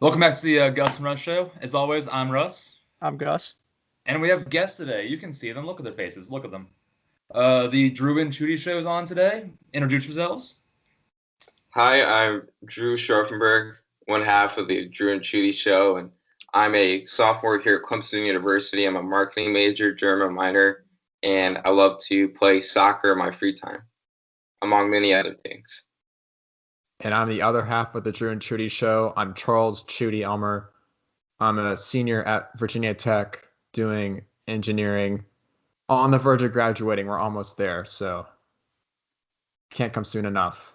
Welcome back to the Gus and Russ show. As always, I'm Russ. I'm Gus. And we have guests today. You can see them. Look at their faces. Look at them. The Drew and Choody show is on today. Introduce yourselves. Hi, I'm Drew Scharfenberg, one half of the Drew and Choody show, and I'm a sophomore here at Clemson University. I'm a marketing major, German minor, and I love to play soccer in my free time, among many other things. And I'm the other half of the Drew and Choody show. I'm Charles Choody Elmer. I'm a senior at Virginia Tech doing engineering. On the verge of graduating. We're almost there, so can't come soon enough.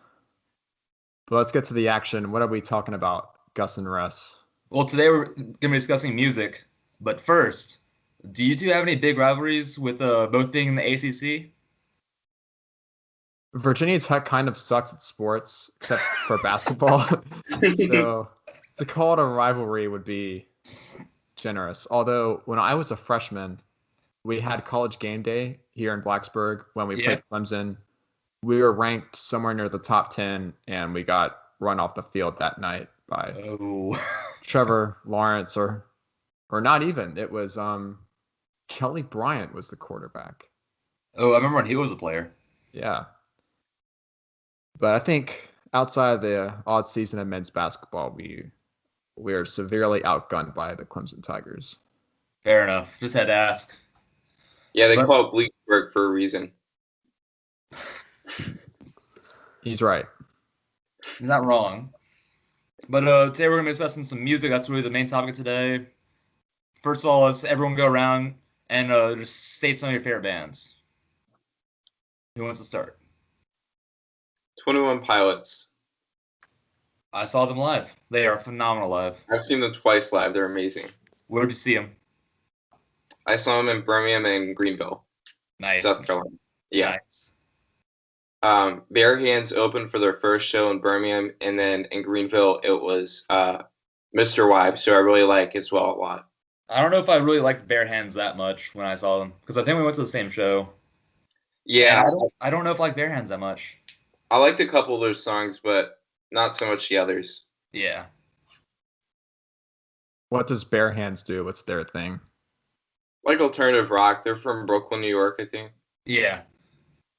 But let's get to the action. What are we talking about, Gus and Russ? Well, today we're going to be discussing music. But first, do you two have any big rivalries with both being in the ACC? Virginia Tech kind of sucks at sports, except for basketball. So to call it a rivalry would be generous. Although when I was a freshman, we had college game day here in Blacksburg when we played Clemson. We were ranked somewhere near the top 10, and we got run off the field that night by Trevor Lawrence, or not even. It was Kelly Bryant was the quarterback. Oh, I remember when he was a player. Yeah. But I think outside of the odd season of men's basketball, we are severely outgunned by the Clemson Tigers. Fair enough. Just had to ask. Yeah, they call it Bleaksburg for a reason. He's right. He's not wrong. But today we're going to be discussing some music. That's really the main topic of today. First of all, let's everyone go around and just state some of your favorite bands. Who wants to start? 21 Pilots. I saw them live. They are phenomenal live. I've seen them twice live. They're amazing. Where'd you see them? I saw them in Birmingham and Greenville. Nice. South Carolina. Yeah. Nice. Bare Hands opened for their first show in Birmingham, and then in Greenville it was Mr. Wives, who I really like as well a lot. I don't know if I really liked Bare Hands that much when I saw them, because I think we went to the same show. Yeah. I don't know if I like Bare Hands that much. I liked a couple of their songs, but not so much the others. Yeah. What does Bare Hands do? What's their thing? Like alternative rock. They're from Brooklyn, New York, I think. Yeah.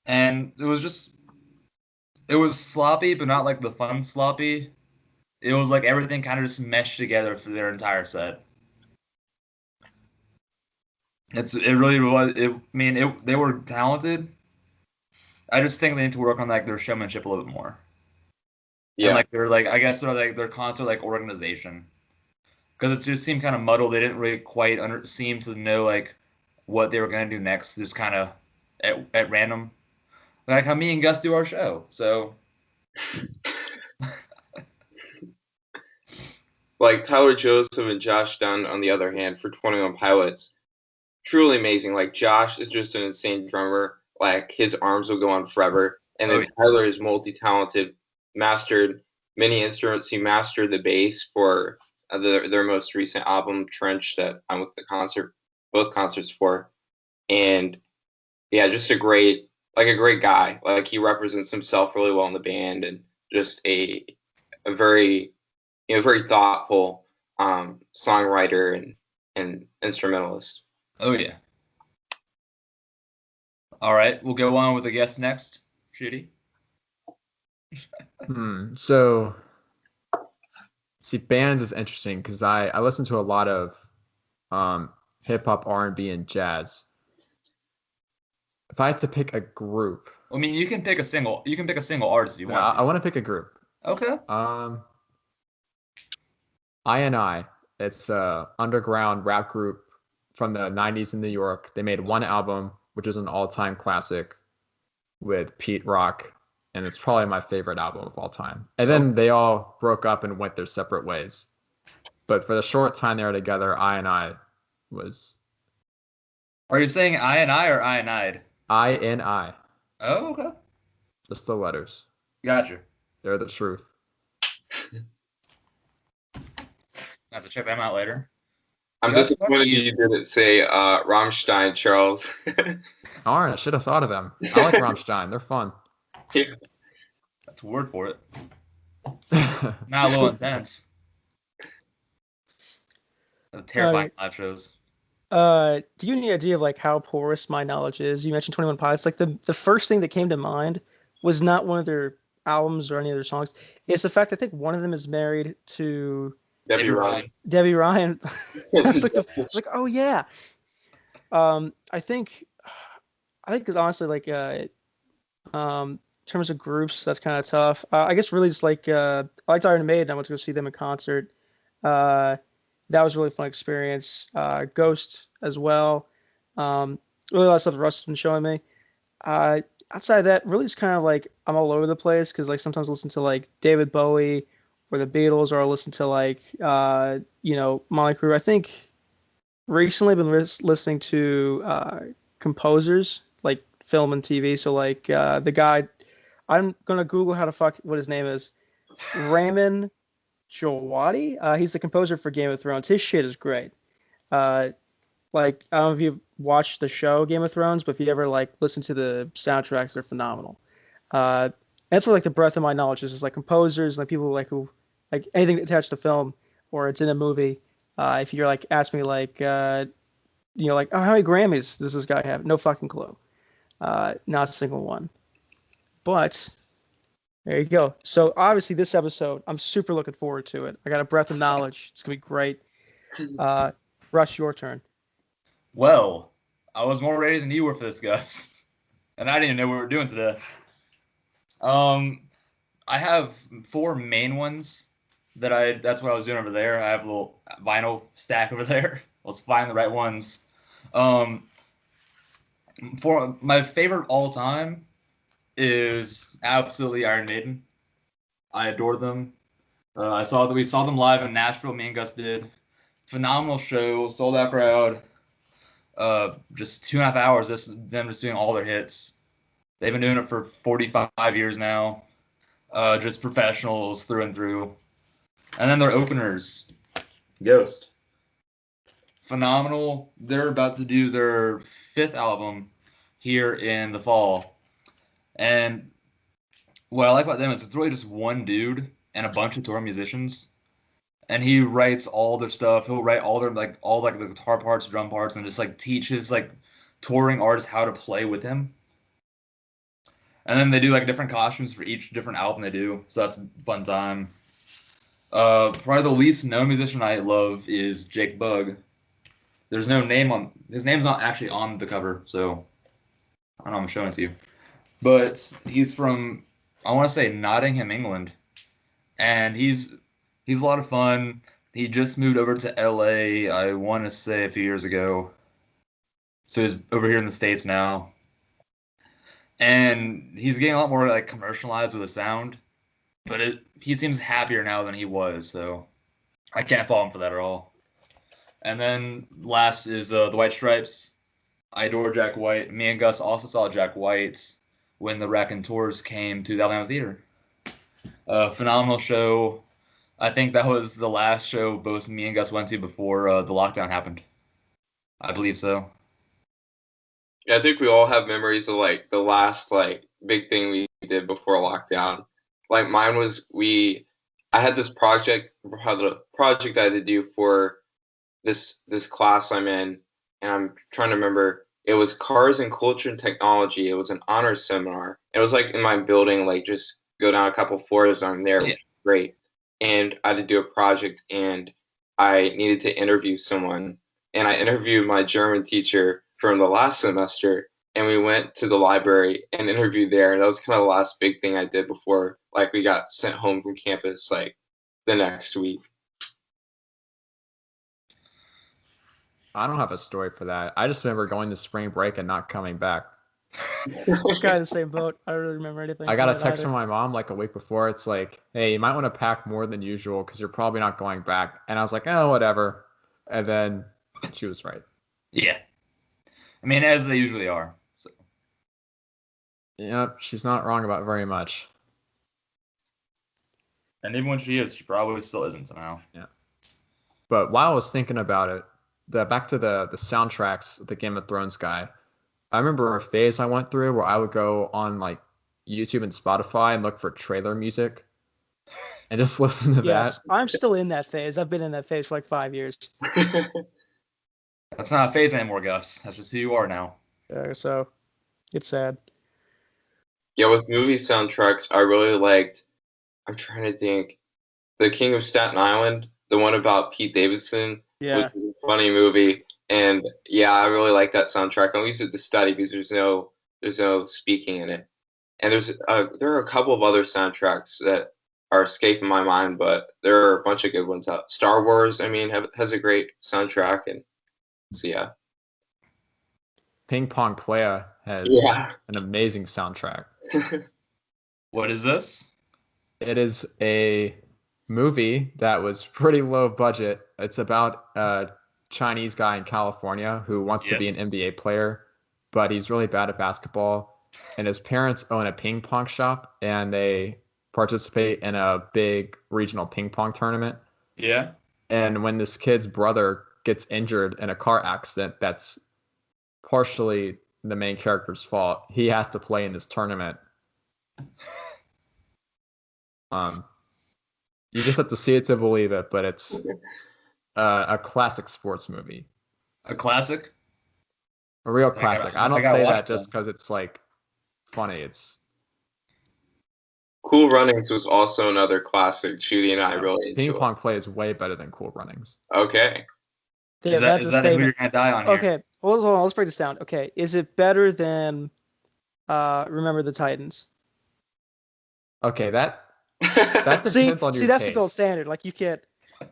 And it was sloppy, but not like the fun sloppy. It was like everything kind of just meshed together for their entire set. It really was. They were talented. I just think they need to work on like their showmanship a little bit more. Yeah. And I guess their concert like organization, because it just seemed kind of muddled. They didn't really quite seem to know like what they were gonna do next. Just kind of at random, like how me and Gus do our show. So. Like Tyler Joseph and Josh Dunn, on the other hand, for 21 Pilots, truly amazing. Like Josh is just an insane drummer. Like his arms will go on forever. And then Tyler is multi-talented, mastered many instruments. He mastered the bass for their most recent album, Trench, that I'm with both concerts for. And yeah, just a great guy. Like he represents himself really well in the band, and just a very thoughtful songwriter and instrumentalist. Oh yeah. All right, we'll go on with the guest next. Choody. So, see, bands is interesting because I listen to a lot of hip hop, R&B, and jazz. If I had to pick a group, I mean, you can pick a single artist if you want to. I want to pick a group. Okay. I. It's a underground rap group from the 90s in New York. They made one album, which is an all-time classic with Pete Rock, and it's probably my favorite album of all time. And then they all broke up and went their separate ways. But for the short time they were together, I was... Are you saying I or I? I. Oh, okay. Just the letters. Gotcha. They're the truth. I have to check them out later. I'm disappointed you didn't say Rammstein, Charles. Darn, I should have thought of them. I like Rammstein. They're fun. Yeah. That's a word for it. Not a little intense. terrifying live shows. Do you have any idea of like how porous my knowledge is? You mentioned 21 Pilots. Like the first thing that came to mind was not one of their albums or any of their songs. It's the fact I think one of them is married to Debbie Ryan. Debbie Ryan. I was like, oh yeah. I think because honestly, like in terms of groups, that's kind of tough. I guess really just like I liked Iron Maiden. I went to go see them in concert. That was a really fun experience. Ghost as well. Really a lot of stuff that Russ has been showing me. Outside of that, really it's kind of like I'm all over the place because like sometimes I listen to like David Bowie or the Beatles, or I listen to like Motley Crue. I think recently I've been listening to composers like film and TV. So like the guy, I'm gonna Google how to fuck what his name is, Raymond Djawadi. He's the composer for Game of Thrones. His shit is great. Like I don't know if you've watched the show Game of Thrones, but if you ever like listen to the soundtracks, they're phenomenal. That's where like the breadth of my knowledge is like composers, like people like who like anything attached to film or it's in a movie. If you're like ask me like like oh, how many Grammys does this guy have? No fucking clue. Not a single one. But there you go. So obviously this episode, I'm super looking forward to it. I got a breadth of knowledge. It's gonna be great. Rush, your turn. Well, I was more ready than you were for this, Gus. And I didn't even know what we were doing today. I have 4 main ones that's what I was doing over there. I have a little vinyl stack over there. Let's find the right ones. For my favorite all time is absolutely Iron Maiden. I adore them. We saw them live in Nashville. Me and Gus did. Phenomenal show, sold out crowd. Just 2.5 hours. Them just doing all their hits. They've been doing it for 45 years now. Just professionals through and through. And then their openers, Ghost. Phenomenal. They're about to do their 5th album here in the fall. And what I like about them is it's really just one dude and a bunch of touring musicians. And he writes all their stuff. He'll write all the guitar parts, drum parts, and just like teaches like touring artists how to play with him. And then they do like different costumes for each different album they do. So that's a fun time. Probably the least known musician I love is Jake Bugg. There's no name on his name's not actually on the cover, so I don't know, I'm showing it to you. But he's from I want to say Nottingham, England. And he's a lot of fun. He just moved over to LA, I want to say a few years ago. So he's over here in the States now. And he's getting a lot more like commercialized with the sound. But he seems happier now than he was, so I can't fault him for that at all. And then last is the White Stripes. I adore Jack White. Me and Gus also saw Jack White when the Raconteurs came to the Alabama Theater. Phenomenal show. I think that was the last show both me and Gus went to before the lockdown happened. I believe so. Yeah, I think we all have memories of like the last like big thing we did before lockdown. Like mine was I had this project I had to do for this class I'm in, and I'm trying to remember. It was Cars and Culture and Technology. It was an honors seminar. It was like in my building, like just go down a couple floors on there, which was great. And I had to do a project, and I needed to interview someone. And I interviewed my German teacher from the last semester, and we went to the library and interviewed there. And that was kind of the last big thing I did before like we got sent home from campus like the next week. I don't have a story for that. I just remember going to spring break and not coming back. Kind of the same boat. I don't really remember anything. I got a text from my mom like a week before. It's like, hey, you might want to pack more than usual because you're probably not going back. And I was like, oh, whatever. And then she was right. Yeah. I mean, as they usually are. So. Yep, she's not wrong about very much. And even when she is, she probably still isn't somehow. Yeah. But while I was thinking about it, back to the soundtracks, the Game of Thrones guy, I remember a phase I went through where I would go on like YouTube and Spotify and look for trailer music. and just listen to Yes, that. I'm still in that phase. I've been in that phase for like 5 years. That's not a phase anymore, Gus. That's just who you are now. So it's sad. Yeah, with movie soundtracks, I really liked. I'm trying to think. The King of Staten Island, the one about Pete Davidson, Yeah. which is a funny movie. And yeah, I really like that soundtrack. I use it to study because there's no speaking in it. And there are a couple of other soundtracks that are escaping my mind, but there are a bunch of good ones out. Star Wars, I mean, has a great soundtrack, and so yeah. Ping Pong Playa has an amazing soundtrack. What is this? It is a movie that was pretty low budget. It's about a Chinese guy in California who wants to be an NBA player, but he's really bad at basketball. And his parents own a ping pong shop, and they participate in a big regional ping pong tournament. Yeah. And when this kid's brother gets injured in a car accident, that's partially the main character's fault. He has to play in this tournament. You just have to see it to believe it, but it's a classic sports movie. A classic? A real classic. I don't say that just because it's like funny. It's Cool Runnings was also another classic. Choody and I really enjoyed. Ping Pong Play is way better than Cool Runnings. Okay. Yeah, that's a statement. Who you're gonna die on here? Okay, hold on. Let's break this down. Okay, is it better than Remember the Titans? Okay, that depends on your taste. See, that's the gold standard. Like you can't.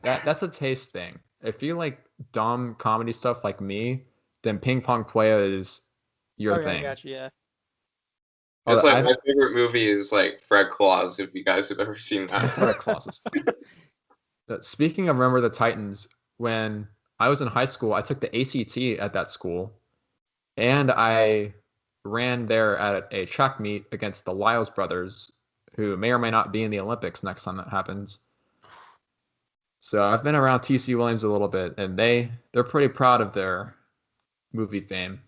That's a taste thing. If you like dumb comedy stuff like me, then Ping Pong Playa is your thing. I got you. Yeah. It's like my favorite movie is like Fred Claus. If you guys have ever seen that. Fred Claus is fun. Speaking of Remember the Titans, when I was in high school, I took the ACT at that school, and I ran there at a track meet against the Lyles brothers, who may or may not be in the Olympics next time that happens. So I've been around TC Williams a little bit, and they're pretty proud of their movie fame.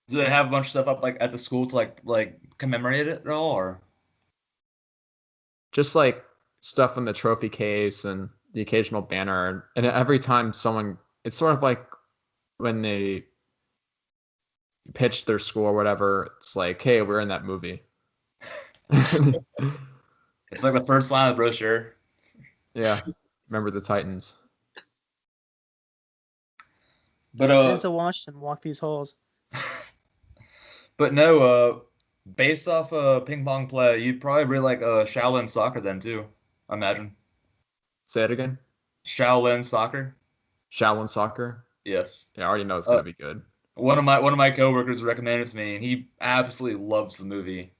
Do they have a bunch of stuff up like at the school to like commemorate it at all, or just like stuff in the trophy case and the occasional banner? And every time it's sort of like when they pitched their school or whatever, it's like, hey, we're in that movie. It's like the first line of the brochure. Yeah, Remember the Titans. But Denzel Washington walk these halls. But no, based off Ping Pong Play, you'd probably really like Shaolin Soccer then too. I imagine. Say it again. Shaolin Soccer. Shaolin Soccer. Yes. Yeah, I already know it's gonna be good. One of my coworkers recommended it to me, and he absolutely loves the movie.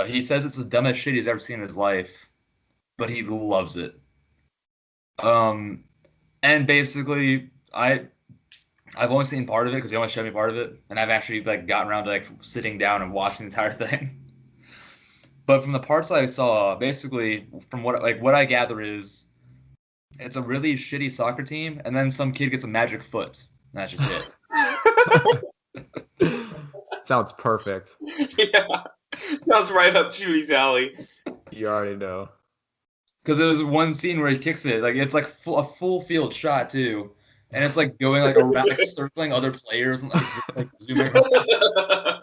He says it's the dumbest shit he's ever seen in his life, but he loves it. And basically, I've only seen part of it because he only showed me part of it, and I've actually like gotten around to like sitting down and watching the entire thing. But from the parts I saw, basically, from what I gather is, it's a really shitty soccer team, and then some kid gets a magic foot. And that's just it. Sounds perfect. Yeah. Sounds right up Choody's alley. You already know. Because there's one scene where he kicks it, like it's like a full field shot too, and it's like going like around, like circling other players and like zooming. I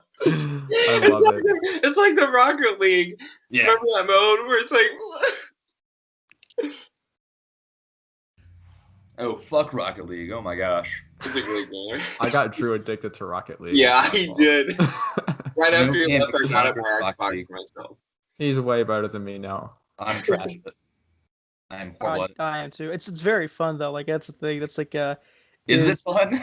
love it. It's like the Rocket League. Yeah. Remember that mode where it's like. Oh fuck Rocket League! Oh my gosh. It's a great game. I got Drew addicted to Rocket League. Yeah, he did. Right after he left, I got it my Xbox myself. He's way better than me now. I'm trash. I'm horrible. I am too. It's very fun though. Like that's the thing. That's like Is it fun?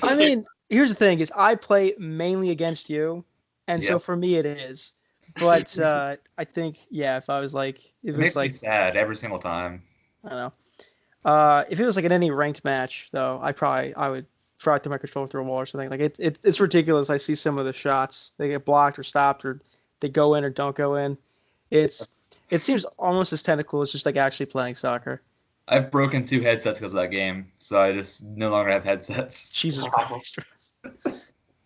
I mean, here's the thing: is I play mainly against you, and so for me it is. But I think if I was like, it makes me sad every single time. I don't know. If it was like in any ranked match, though, I would try to my controller through a wall or something. Like it's ridiculous. I see some of the shots they get blocked or stopped, or they go in or don't go in. It seems almost as technical as just like actually playing soccer. I've broken 2 headsets because of that game, so I just no longer have headsets. Jesus Christ.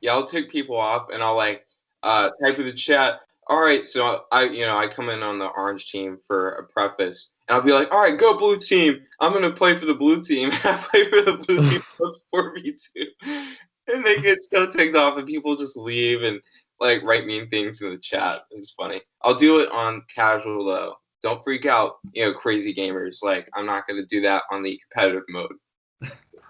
Yeah, I'll take people off and I'll like type in the chat. all right, so I come in on the orange team for a preface, and I'll be like, all right, go blue team. I'm gonna play for the blue team. I play for the blue team. It's 4v2, and they get so ticked off, and people just leave and like write mean things in the chat. It's funny. I'll do it on casual though. Don't freak out, crazy gamers. Like I'm not gonna do that on the competitive mode.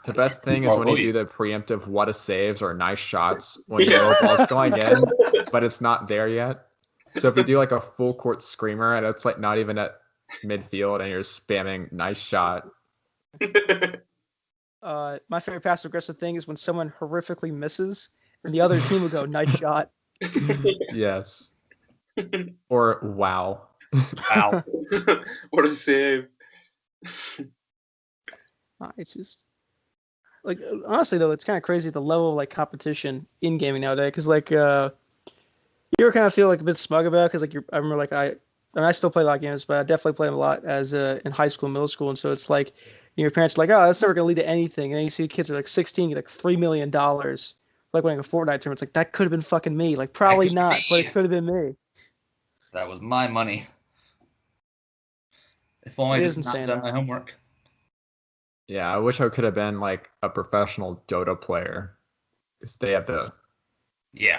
The best thing is when you do the preemptive what a saves or nice shots when you know a ball's going in, but it's not there yet. So if you do like a full court screamer and it's like not even at midfield and you're spamming nice shot. My favorite passive aggressive thing is when someone horrifically misses and the other team will go, nice shot. Yes. Or wow. Wow. What a save. It's just like honestly though, it's kind of crazy the level of like competition in gaming nowadays. Because like you ever kind of feel like a bit smug about it? Because like I remember like I still play a lot of games, but I definitely play them a lot as in high school, and middle school, and so it's like your parents are like, oh, that's never gonna lead to anything, and then you see kids are like 16, get like $3 million, like winning a Fortnite tournament. It's like that could have been fucking me. Like probably not, but it could have been me. That was my money. If only I just not done my homework. Yeah, I wish I could have been like a professional Dota player, because they have the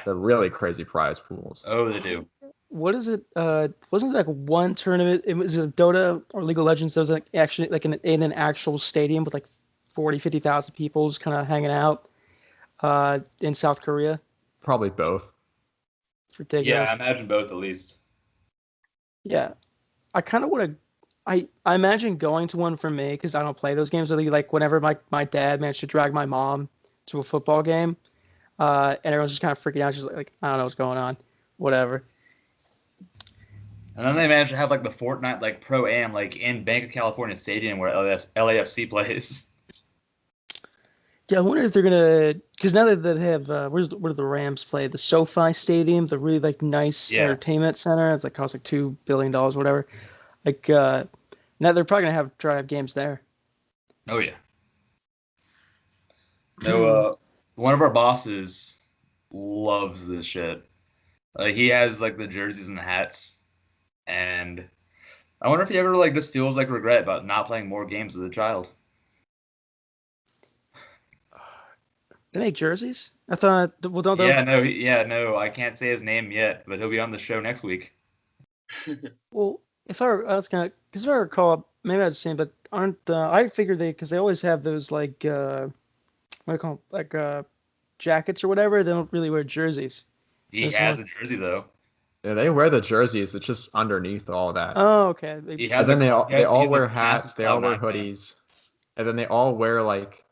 really crazy prize pools. Oh, they do. What is it? Wasn't there like one tournament? It was a Dota or League of Legends. That was like actually like in an actual stadium with like 50,000 people just kind of hanging out in South Korea. Probably both. It's ridiculous. Yeah, I imagine both at least. Yeah, I kind of want to. I imagine going to one for me because I don't play those games really. Like whenever my dad managed to drag my mom to a football game, and everyone's just kind of freaking out. She's like I don't know what's going on, whatever. And then they managed to have like the Fortnite like Pro Am like in Bank of California Stadium where LAFC plays. Yeah, I wonder if they're gonna because now that they have where do the Rams play? The SoFi Stadium, the really like nice entertainment center. It's like costs like $2 billion, whatever. Like now they're probably gonna try to have games there. Oh yeah. No, one of our bosses loves this shit. He has like the jerseys and the hats, and I wonder if he ever like just feels like regret about not playing more games as a child. They make jerseys? I thought. Well, don't no, I can't say his name yet, but he'll be on the show next week. Well, if I was kind of because if I recall, maybe I've seen, but aren't I figured because they always have those like what do you call them? Like jackets or whatever. They don't really wear jerseys. He has a jersey though. Yeah, they wear the jerseys. It's just underneath all that. Oh, okay. And then they all wear hats. They all wear hoodies, and then they all wear like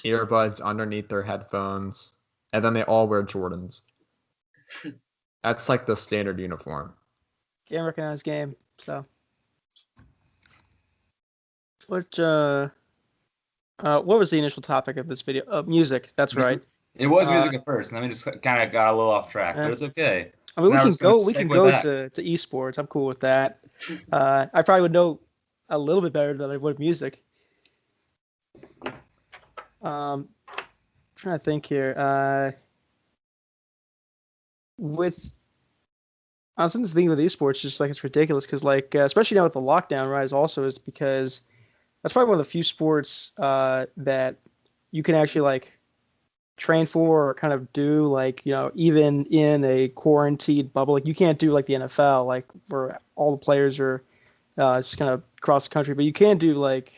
earbuds underneath their headphones, and then they all wear Jordans. That's like the standard uniform. Can't recognize game. So, what was the initial topic of this video? Music. That's right. It was music at first, and then we just kind of got a little off track, but it's okay. I mean, we can go to esports. I'm cool with that. I probably would know a little bit better than I would music. Trying to think here. With I was thinking with esports, just like it's ridiculous because like especially now with the lockdown, right? Also is because that's probably one of the few sports that you can actually like train for or kind of do like even in a quarantined bubble. Like you can't do like the NFL, like where all the players are just kind of across the country, but you can do like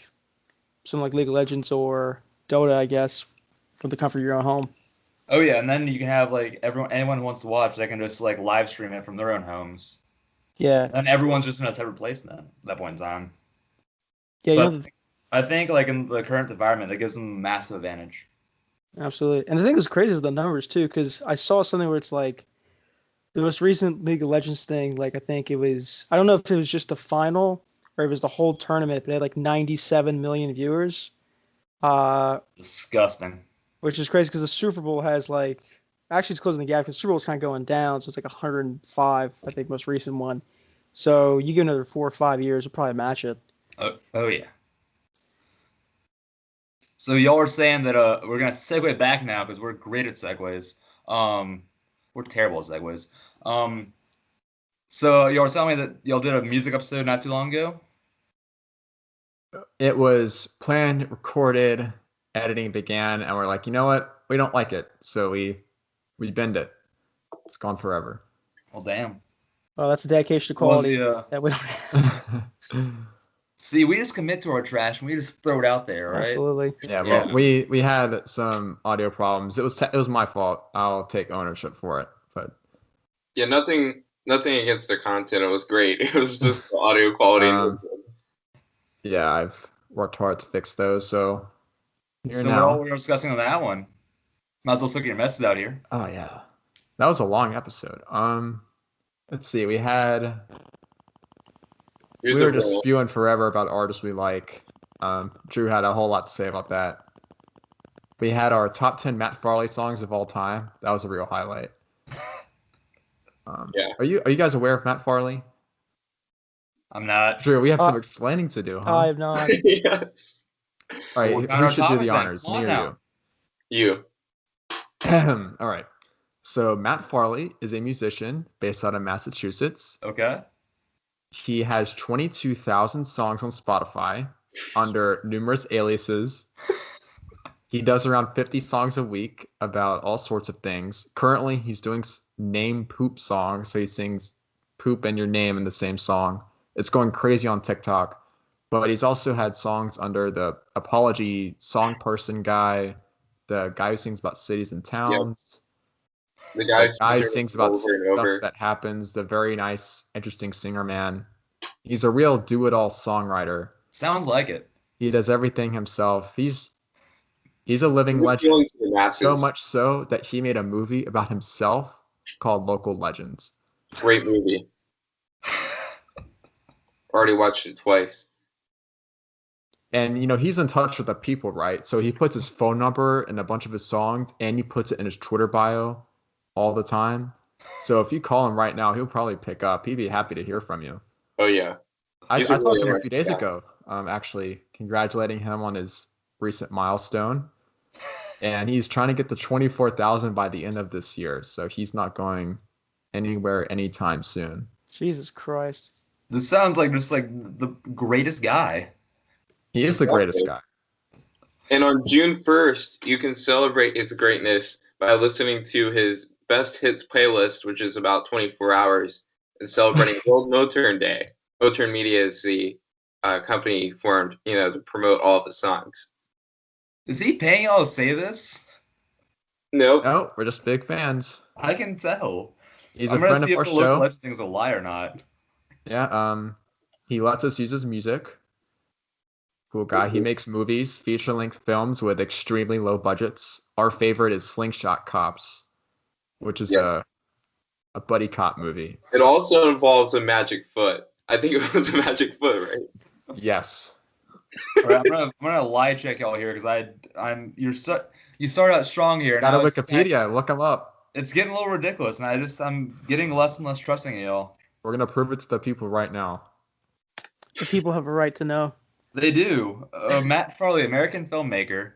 some like League of Legends or Dota, I guess, from the comfort of your own home. Oh yeah, and then you can have like anyone who wants to watch, they can just like live stream it from their own homes. Yeah. And everyone's just in a separate place now at that point in time. Yeah, so I think like in the current environment, that gives them a massive advantage. Absolutely. And the thing that's crazy is the numbers too, because I saw something where it's like the most recent League of Legends thing, like I think it was, I don't know if it was just the final or it was the whole tournament, but it had like 97 million viewers. Disgusting. Which is crazy because the Super Bowl has like, actually it's closing the gap because Super Bowl is kind of going down, so it's like 105, I think, most recent one. So you give another 4 or 5 years, you'll probably match it. Oh yeah. So y'all are saying that we're gonna segue back now because we're great at segues. We're terrible at segues. So y'all were telling me that y'all did a music episode not too long ago. It was planned, recorded, editing began, and we're like, you know what? We don't like it, so we bend it. It's gone forever. Well, damn. Oh, that's a dedication to What was quality the, that we don't have. See, we just commit to our trash and we just throw it out there, right? Absolutely. Yeah, well, we had some audio problems. It was my fault. I'll take ownership for it. But Yeah, nothing against the content. It was great. It was just the audio quality. Yeah, I've worked hard to fix those. So So what all we were discussing on that one? Might as well stick your messes out here. Oh yeah, that was a long episode. Let's see. We were just spewing forever about artists we like. Drew had a whole lot to say about that. We had our top 10 Matt Farley songs of all time. That was a real highlight. Yeah. Are you guys aware of Matt Farley? I'm not. Drew, we have some explaining to do, huh? I have not. Yes. All right, who should do the honors? Me or you? You. All right. So Matt Farley is a musician based out of Massachusetts. Okay. He has 22,000 songs on Spotify under numerous aliases. He does around 50 songs a week about all sorts of things. Currently, he's doing name poop songs, so he sings poop and your name in the same song. It's going crazy on TikTok. But he's also had songs under the apology song person guy, the guy who sings about cities and towns. Yep. The guy who sings about stuff that happens, the very nice, interesting singer man. He's a real do-it-all songwriter. Sounds like it. He does everything himself. He's a living legend. So much so that he made a movie about himself called Local Legends. Great movie. Already watched it twice. And, he's in touch with the people, right? So he puts his phone number in a bunch of his songs, and he puts it in his Twitter bio all the time. So if you call him right now, he'll probably pick up. He'd be happy to hear from you. Oh, yeah. I talked to him a few days ago, actually, congratulating him on his recent milestone. And he's trying to get to 24,000 by the end of this year. So he's not going anywhere anytime soon. Jesus Christ. This sounds like just like the greatest guy. He is the greatest guy. And on June 1st, you can celebrate his greatness by listening to his best hits playlist, which is about 24 hours, and celebrating World No Turn Day. No Turn Media is the company formed, to promote all of the songs. Is he paying y'all to say this? Nope. No, we're just big fans. I can tell. He's a friend of our show. Local Legend thing's a lie or not. Yeah, he lets us use his music. Cool guy. He makes movies, feature-length films with extremely low budgets. Our favorite is Slingshot Cops, which is a buddy cop movie. It also involves a magic foot. I think it was a magic foot, right? Yes. All right, I'm gonna lie check y'all here because you started out strong here. Got a Wikipedia. Look him up. It's getting a little ridiculous, and I'm getting less and less trusting in y'all. We're gonna prove it to the people right now. The people have a right to know. They do. Matt Farley, American filmmaker.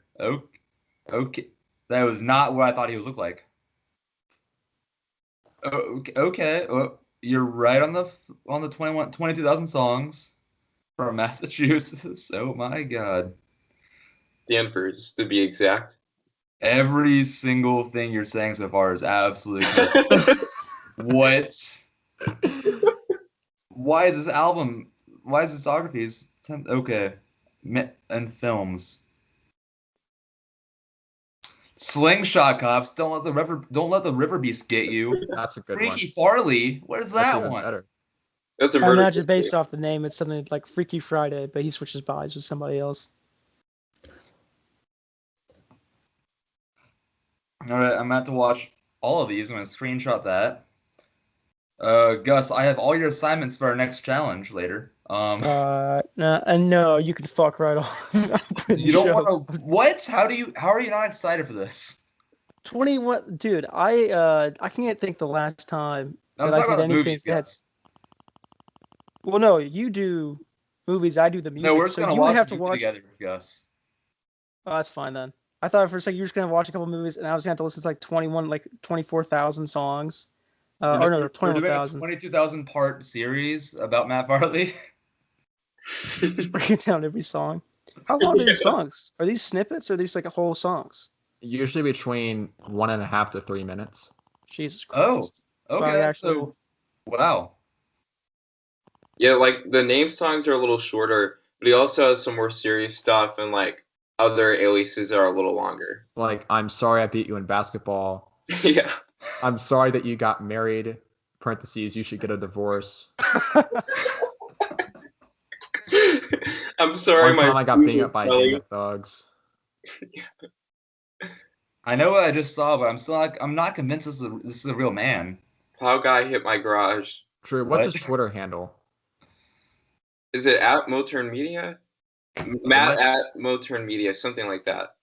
Okay, that was not what I thought he would look like. Okay. Well, you're right on the 22,000 songs from Massachusetts. Oh my God. Danvers, to be exact. Every single thing you're saying so far is absolutely correct. What? Why is this album? Why is discography? Okay, and films. Slingshot Cops. Don't let the river beast get you. That's a good Freaky one. Farley. What is That's that even one? Better. That's a I murder. imagine based off the name, it's something like Freaky Friday, but he switches bodies with somebody else. All right, I'm about to watch all of these. I'm gonna screenshot that. Gus, I have all your assignments for our next challenge later. No, you can fuck right off. You don't want to. What? How are you not excited for this? 21, dude. I can't think the last time I'm that I talking did about anything movies, that's. Well, no, you do movies. I do the music. No, we're just gonna watch have the to movie watch together, Gus. Oh, that's fine then. I thought for a second you were just gonna watch a couple movies, and I was gonna have to listen to like 24,000 songs. Or no, We're doing a 21,000. 22,000 part series about Matt Farley. Just breaking down every song. How long are these songs? Are these snippets or are these like whole songs? Usually between 1.5 to 3 minutes. Jesus Oh, Christ. It's okay. not actual. Wow. Yeah, like the name songs are a little shorter, but he also has some more serious stuff and like other aliases that are a little longer. Like, I'm sorry I beat you in basketball. Yeah. I'm sorry that you got married. Parentheses, you should get a divorce. I'm sorry, One time my I got shoes beat are up by a smelly. gang of thugs. I know what I just saw, but I'm not convinced this is a real man. How guy hit my garage. Drew, what's What? his Twitter handle? Is it at Moturn Media? Matt at Moturn Media, something like that.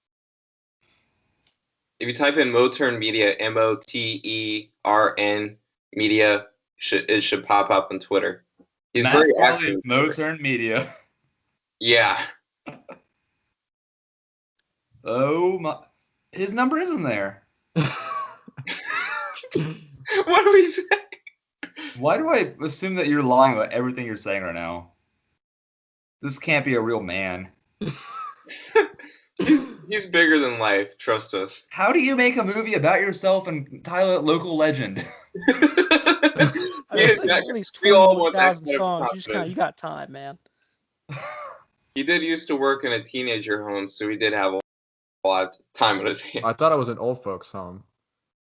If you type in Moturn Media, MOTERN Media, it should pop up on Twitter. He's Matt very Farley active. of Moturn Media. Yeah. Oh my! His number isn't there. What do we say? Why do I assume that you're lying about everything you're saying right now? This can't be a real man. He's bigger than life. Trust us. How do you make a movie about yourself and title it Local Legend? I mean, Yes, like, these we all want that 21,000 kind of songs. confidence. You got time, man. He did used to work in a teenager home, so he did have a lot of time on his hands. I thought it was an old folks' home.